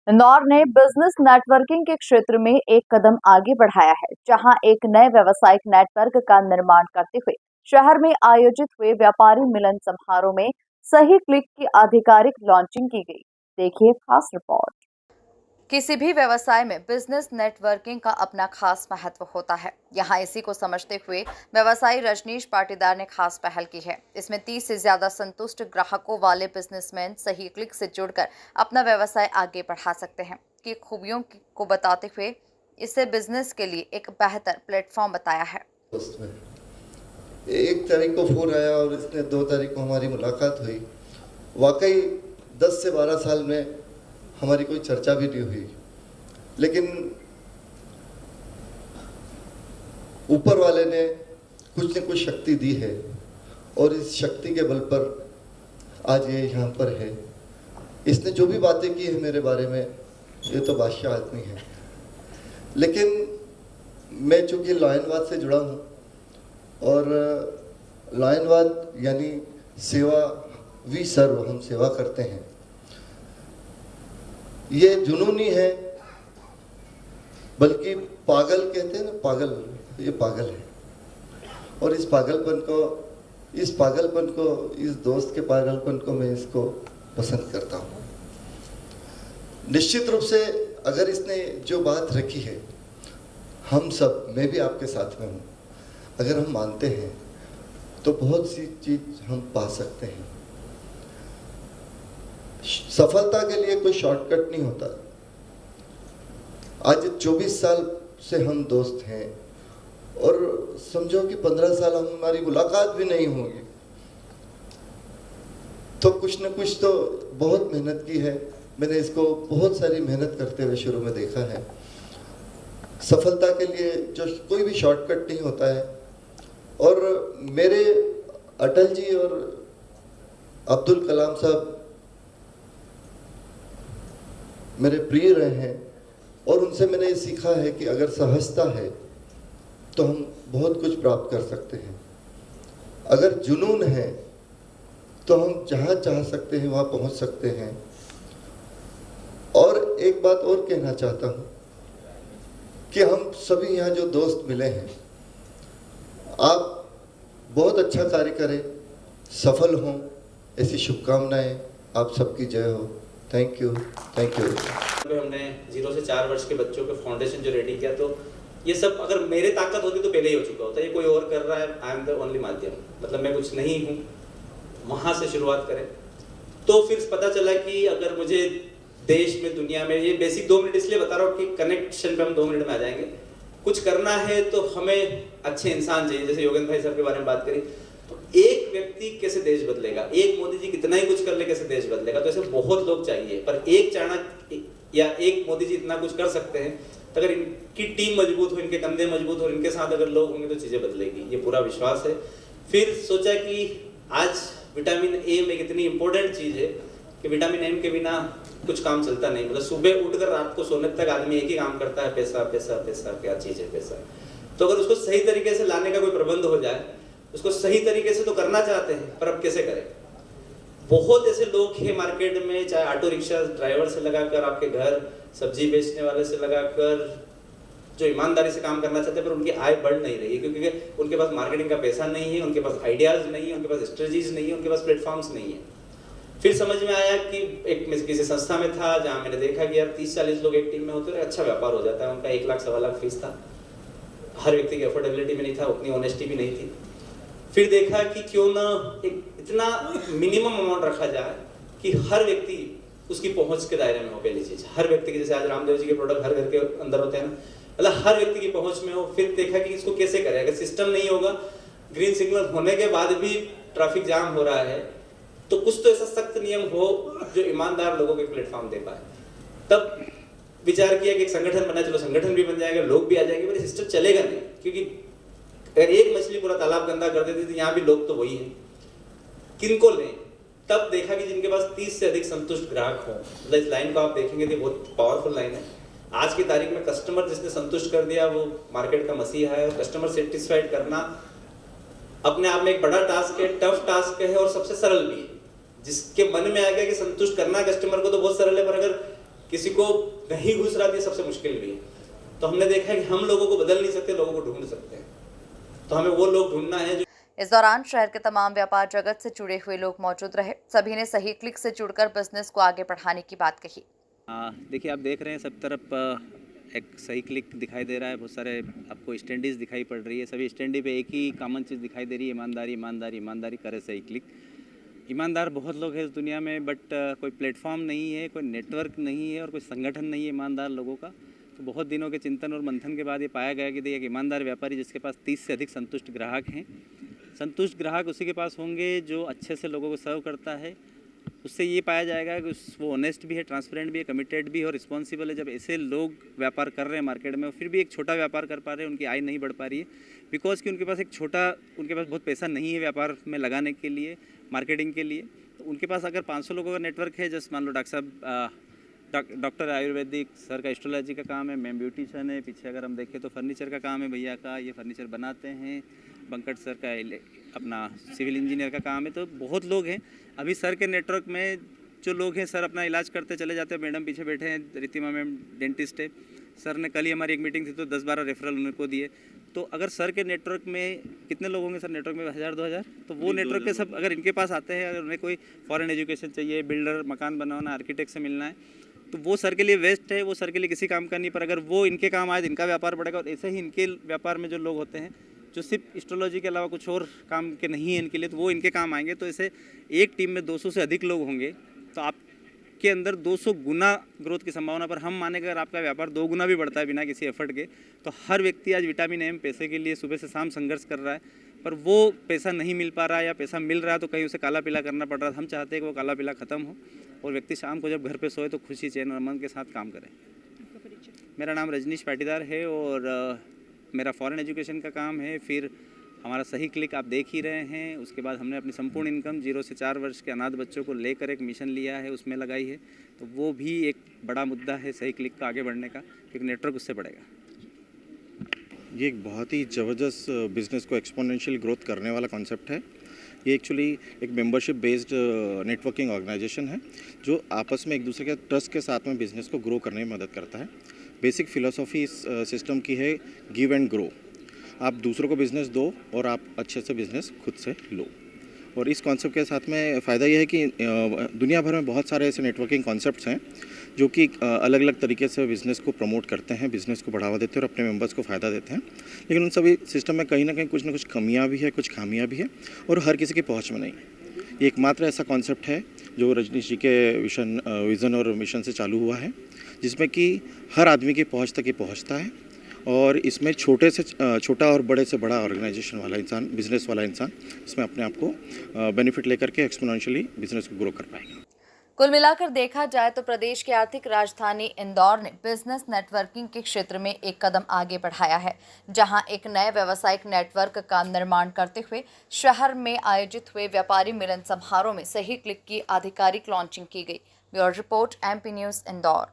इंदौर ने business networking के क्षेत्र में एक कदम आगे बढ़ाया है, जहां एक नए व्यावसायिक नेटवर्क का निर्माण करते हुए शहर में आयोजित हुए व्यापारी मिलन समारोह में सही क्लिक की आधिकारिक लॉन्चिंग की गई। देखिए खास रिपोर्ट। किसी भी व्यवसाय में बिजनेस नेटवर्किंग का अपना खास महत्व होता है। यहाँ इसी को समझते हुए व्यवसायी रजनीश पाटीदार ने खास पहल की है। इसमें 30 से ज्यादा संतुष्ट ग्राहकों वाले बिजनेसमैन सही क्लिक से जुड़कर अपना व्यवसाय आगे बढ़ा सकते हैं की खूबियों को बताते हुए इसे बिजनेस के लिए एक बेहतर प्लेटफॉर्म बताया है। 1 तारीख को फोन आया और इसने 2 तारीख को हमारी मुलाकात हुई। वाकई 10 से 12 साल में हमारी कोई चर्चा भी नहीं हुई, लेकिन ऊपर वाले ने कुछ न कुछ शक्ति दी है और इस शक्ति के बल पर आज ये यहाँ पर है। इसने जो भी बातें की है मेरे बारे में, ये तो बादशाह आदमी है। लेकिन मैं चूँकि लॉयनवाद से जुड़ा हूँ और लॉयनवाद यानी सेवा, वी सर्व, हम सेवा करते हैं। ये जुनूनी है, बल्कि पागल कहते हैं ना, पागल, ये पागल है। और इस दोस्त के पागलपन को मैं इसको पसंद करता हूँ। निश्चित रूप से अगर इसने जो बात रखी है, हम सब, मैं भी आपके साथ में हूँ, अगर हम मानते हैं तो बहुत सी चीज हम पा सकते हैं। सफलता के लिए कोई शॉर्टकट नहीं होता। आज 24 साल से हम दोस्त हैं और समझो कि 15 साल हमारी मुलाकात भी नहीं होगी, तो कुछ न कुछ तो बहुत मेहनत की है। मैंने इसको बहुत सारी मेहनत करते हुए शुरू में देखा है। सफलता के लिए जो कोई भी शॉर्टकट नहीं होता है। और मेरे अटल जी और अब्दुल कलाम साहब मेरे प्रिय रहे हैं और उनसे मैंने ये सीखा है कि अगर सहजता है तो हम बहुत कुछ प्राप्त कर सकते हैं। अगर जुनून है तो हम जहाँ चाह सकते हैं वहाँ पहुँच सकते हैं। और एक बात और कहना चाहता हूँ कि हम सभी यहाँ जो दोस्त मिले हैं, आप बहुत अच्छा कार्य करें, सफल हों, ऐसी शुभकामनाएं आप सबकी जय हो। Thank you, thank you. हमने 0 से 4 वर्ष के बच्चों के फाउंडेशन जो रेडी किया, तो ये सब अगर मेरे ताकत होती तो पहले ही हो चुका होता। ये कोई और कर रहा है, आई एम द ओनली माध्यम, मतलब मैं कुछ नहीं हूँ। वहाँ से शुरुआत करें तो फिर पता चला कि अगर मुझे देश में, दुनिया में, ये बेसिक 2 मिनट इसलिए बता रहा हूँ कि कनेक्शन पे हम 2 मिनट में आ जाएंगे। कुछ करना है तो हमें अच्छे इंसान चाहिए। जैसे योगेंद्र भाई साहब के बारे में बात करी, तो एक व्यक्ति कैसे देश बदलेगा, एक मोदी जी कितना ही कुछ कर ले कैसे देश बदलेगा, तो ऐसे बहुत लोग चाहिए। पर एक चाणक्य या एक मोदी जी इतना कुछ कर सकते हैं, तो अगर इनकी टीम मजबूत हो, इनके कंधे मजबूत हो, इनके साथ अगर लोग होंगे तो चीजें बदलेगी, ये पूरा विश्वास है। फिर सोचा कि आज विटामिन ए में एक इतनी इंपॉर्टेंट चीज है कि विटामिन एम के बिना कुछ काम चलता नहीं। मतलब सुबह उठकर रात को सोने तक आदमी एक ही काम करता है, पैसा पैसा पैसा, क्या चीज है पैसा। तो अगर उसको सही तरीके से लाने का कोई प्रबंध हो जाए, उसको सही तरीके से तो करना चाहते हैं, पर अब कैसे करें। बहुत ऐसे लोग हैं मार्केट में, चाहे ऑटो रिक्शा ड्राइवर से लगाकर आपके घर सब्जी बेचने वाले से लगाकर, जो ईमानदारी से काम करना चाहते हैं, पर उनकी आय बढ़ नहीं रही है क्योंकि उनके पास मार्केटिंग का पैसा नहीं है, उनके पास आइडियाज नहीं है, उनके पास स्ट्रेटजीज नहीं है, उनके पास प्लेटफॉर्म्स नहीं है। फिर समझ में आया कि एक किसी संस्था में था जहाँ मैंने देखा कि यार 30-40 लोग एक टीम में होते हैं, अच्छा व्यापार हो जाता है। उनका 1 लाख 1.25 लाख फीस था, हर व्यक्ति की अफोर्डेबिलिटी में नहीं था, उतनी ऑनेस्टी भी नहीं थी। फिर देखा कि क्यों ना एक इतना मिनिमम अमाउंट रखा जाए कि हर व्यक्ति उसकी पहुंच के दायरे में हो। पहली चीज, हर व्यक्ति की, जैसे आज रामदेव जी के प्रोडक्ट हर घर के अंदर होते हैं ना, मतलब हर व्यक्ति की पहुंच में हो। फिर देखा कि इसको कैसे करें। अगर सिस्टम नहीं होगा, ग्रीन सिग्नल होने के बाद भी ट्रैफिक जाम हो रहा है, तो कुछ तो ऐसा सख्त नियम हो जो ईमानदार लोगों को प्लेटफॉर्म दे पाए। तब विचार किया कि एक संगठन बना, चलो संगठन भी बन जाएगा, लोग भी आ जाएंगे, पर सिस्टम चलेगा नहीं। क्योंकि अगर एक मछली पूरा तालाब गंदा कर देती थी, यहाँ भी लोग तो वही हैं, किनको लें। तब देखा कि जिनके पास 30 से अधिक संतुष्ट ग्राहक हों, मतलब इस लाइन को आप देखेंगे तो बहुत पावरफुल लाइन है। आज की तारीख में कस्टमर जिसने संतुष्ट कर दिया वो मार्केट का मसीहा है। और कस्टमर सेटिस्फाइड करना अपने आप में एक बड़ा टास्क है, टफ टास्क है और सबसे सरल भी है। जिसके मन में आ गया कि संतुष्ट करना कस्टमर को तो बहुत सरल है, पर अगर किसी को नहीं घुस रहा, ये सबसे मुश्किल भी है। तो हमने देखा है कि हम लोगों को बदल नहीं सकते, लोगों को ढूंढ सकते हैं। तो हमें वो लोग ढूंढना है जो। इस दौरान शहर के तमाम व्यापार जगत से जुड़े हुए लोग मौजूद रहे। सभी ने सही क्लिक से जुड़कर बिजनेस को आगे बढ़ाने की बात कही। देखिए, आप देख रहे हैं सब तरफ एक सही क्लिक दिखाई दे रहा है। बहुत सारे आपको स्टैंडीज दिखाई पड़ रही है। सभी स्टैंडी पे एक ही कॉमन चीज़ दिखाई दे रही है, ईमानदारी ईमानदारी ईमानदारी करे सही क्लिक। ईमानदार बहुत लोग हैं इस दुनिया में, बट कोई प्लेटफॉर्म नहीं है, कोई नेटवर्क नहीं है और कोई संगठन नहीं है ईमानदार लोगों का। तो बहुत दिनों के चिंतन और मंथन के बाद ये पाया गया कि देखिए, एक ईमानदार व्यापारी जिसके पास 30 से अधिक संतुष्ट ग्राहक हैं। संतुष्ट ग्राहक उसी के पास होंगे जो अच्छे से लोगों को सर्व करता है। उससे ये पाया जाएगा कि वो ऑनेस्ट भी है, ट्रांसपेरेंट भी है, कमिटेड भी है और रिस्पॉन्सिबल है। जब ऐसे लोग व्यापार कर रहे हैं मार्केट में, फिर भी एक छोटा व्यापार कर पा रहे हैं, उनकी आय नहीं बढ़ पा रही है, बिकॉज कि उनके पास बहुत पैसा नहीं है व्यापार में लगाने के लिए, मार्केटिंग के लिए। तो उनके पास अगर 500 लोगों का नेटवर्क है, जस्ट मान लो डॉक्टर साहब डॉक्टर आयुर्वेदिक सर का एस्ट्रोलॉजी का काम है, मैम ब्यूटिशियन है, पीछे अगर हम देखें तो फर्नीचर का काम है भैया का, ये फर्नीचर बनाते हैं। बंकट सर का अपना सिविल इंजीनियर का काम है। तो बहुत लोग हैं। अभी सर के नेटवर्क में जो लोग हैं, सर अपना इलाज करते चले जाते हैं। मैडम पीछे बैठे हैं, रितिमा मैम डेंटिस्ट है। सर ने कल ही हमारी एक मीटिंग थी तो 10-12 रेफरल उनको दिए। तो अगर सर के नेटवर्क में कितने लोग होंगे सर नेटवर्क में, 1000-2000, तो वो नेटवर्क के सब अगर इनके पास आते हैं, अगर उन्हें कोई फॉरेन एजुकेशन चाहिए, बिल्डर, मकान बनवाना, आर्किटेक्ट से मिलना है, तो वो सर के लिए वेस्ट है, वो सर के लिए किसी काम का नहीं। पर अगर वो इनके काम आए, इनका व्यापार बढ़ेगा। और ऐसे ही इनके व्यापार में जो लोग होते हैं जो सिर्फ एस्ट्रोलॉजी के अलावा कुछ और काम के नहीं है इनके लिए, तो वो इनके काम आएंगे। तो ऐसे एक टीम में 200 से अधिक लोग होंगे तो आपके अंदर 200 गुना ग्रोथ की संभावना। पर हम माने कि अगर आपका व्यापार 2 गुना भी बढ़ता है बिना किसी एफर्ट के, तो हर व्यक्ति आज विटामिन एम पैसे के लिए सुबह से शाम संघर्ष कर रहा है, पर वो पैसा नहीं मिल पा रहा है या पैसा मिल रहा है तो कहीं उसे काला पीला करना पड़ रहा है। हम चाहते हैं कि वो काला पीला ख़त्म हो और व्यक्ति शाम को जब घर पे सोए तो खुशी, चैन और मन के साथ काम करें। मेरा नाम रजनीश पाटीदार है और मेरा फॉरेन एजुकेशन का काम है। फिर हमारा सही क्लिक आप देख ही रहे हैं। उसके बाद हमने अपनी संपूर्ण इनकम 0 से 4 वर्ष के अनाथ बच्चों को लेकर एक मिशन लिया है, उसमें लगाई है। तो वो भी एक बड़ा मुद्दा है सही क्लिक का आगे बढ़ने का, क्योंकि नेटवर्क उससे बढ़ेगा। ये एक बहुत ही ज़बरदस्त बिज़नेस को एक्सपोनेंशियल ग्रोथ करने वाला कॉन्सेप्ट है। ये एक्चुअली एक मेंबरशिप बेस्ड नेटवर्किंग ऑर्गेनाइजेशन है जो आपस में एक दूसरे के ट्रस्ट के साथ में बिज़नेस को ग्रो करने में मदद करता है। बेसिक फ़िलोसॉफी इस सिस्टम की है गिव एंड ग्रो। आप दूसरों को बिज़नेस दो और आप अच्छे से बिज़नेस खुद से लो। और इस कॉन्सेप्ट के साथ में फ़ायदा यह है कि दुनिया भर में बहुत सारे ऐसे नेटवर्किंग कॉन्सेप्ट्स हैं जो कि अलग अलग तरीके से बिज़नेस को प्रमोट करते हैं, बिज़नेस को बढ़ावा देते हैं और अपने मेंबर्स को फ़ायदा देते हैं। लेकिन उन सभी सिस्टम में कहीं ना कहीं कुछ ना कुछ कमियां भी है, कुछ खामियां भी है और हर किसी की पहुंच में नहीं है। ये एकमात्र ऐसा कॉन्सेप्ट है जो रजनीश जी के विज़न और मिशन से चालू हुआ है, जिसमें कि हर आदमी की पहुँच तक ही पहुँचता है। और इसमें छोटे से छोटा और बड़े से बड़ा ऑर्गेनाइजेशन वाला इंसान, बिजनेस वाला इंसान इसमें अपने आप को बेनिफिट लेकर के एक्सपोनेंशियली बिजनेस को ग्रो कर पाएगा। कुल मिलाकर देखा जाए तो प्रदेश की आर्थिक राजधानी इंदौर ने बिजनेस नेटवर्किंग के क्षेत्र में एक कदम आगे बढ़ाया है, जहां एक नए व्यावसायिक नेटवर्क का निर्माण करते हुए शहर में आयोजित हुए व्यापारी मिलन समारोह में सही क्लिक की आधिकारिक लॉन्चिंग की गई। Bureau report, MP news, Indore.